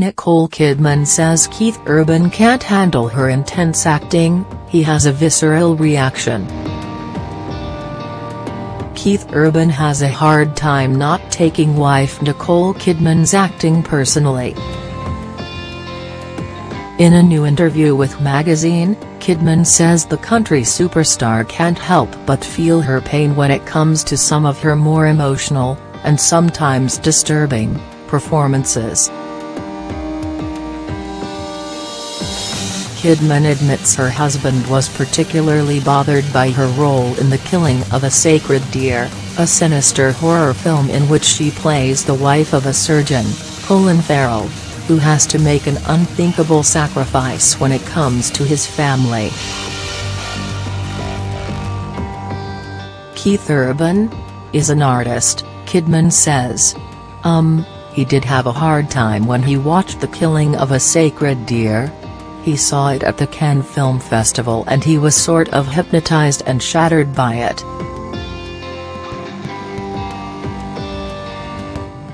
Nicole Kidman says Keith Urban can't handle her intense acting, he has a visceral reaction. Keith Urban has a hard time not taking wife Nicole Kidman's acting personally. In a new interview with Magazine, Kidman says the country superstar can't help but feel her pain when it comes to some of her more emotional, and sometimes disturbing, performances. Kidman admits her husband was particularly bothered by her role in The Killing of a Sacred Deer, a sinister horror film in which she plays the wife of a surgeon, Colin Farrell, who has to make an unthinkable sacrifice when it comes to his family. Keith Urban is an artist, Kidman says. He did have a hard time when he watched The Killing of a Sacred Deer. He saw it at the Cannes Film Festival and he was sort of hypnotized and shattered by it.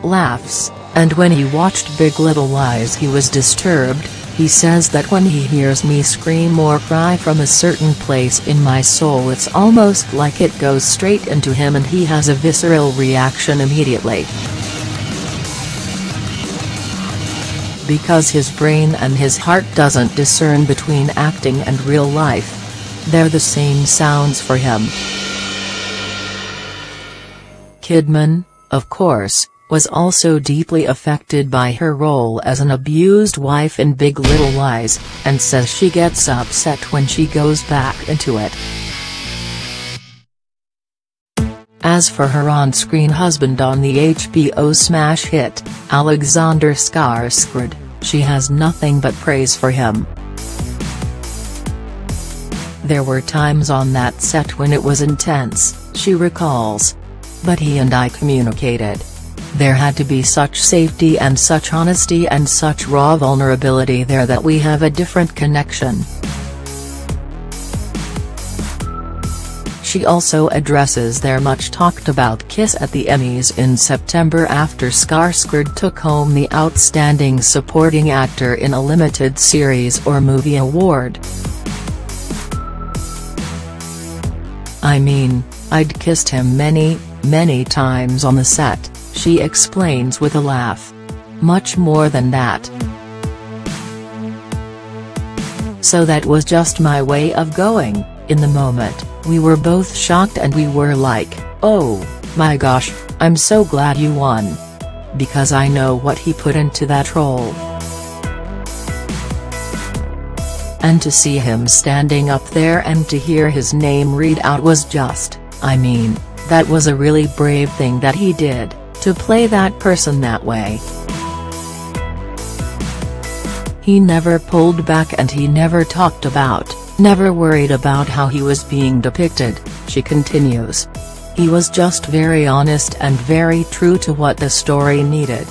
Laughs, and when he watched Big Little Lies he was disturbed. He says that when he hears me scream or cry from a certain place in my soul it's almost like it goes straight into him and he has a visceral reaction immediately. Because his brain and his heart doesn't discern between acting and real life. They're the same sounds for him. Kidman, of course, was also deeply affected by her role as an abused wife in Big Little Lies, and says she gets upset when she goes back into it. As for her on-screen husband on the HBO smash hit, Alexander Skarsgård, she has nothing but praise for him. There were times on that set when it was intense, she recalls. But he and I communicated. There had to be such safety and such honesty and such raw vulnerability there that we have a different connection. She also addresses their much-talked-about kiss at the Emmys in September after Skarsgård took home the Outstanding Supporting Actor in a Limited Series or Movie award. "I mean, I'd kissed him many, many times on the set," she explains with a laugh. "Much more than that. So that was just my way of going, in the moment. We were both shocked and we were like, oh, my gosh, I'm so glad you won. Because I know what he put into that role. And to see him standing up there and to hear his name read out was just, I mean, that was a really brave thing that he did, to play that person that way. He never pulled back and he never talked about, never worried about how he was being depicted," she continues. "He was just very honest and very true to what the story needed."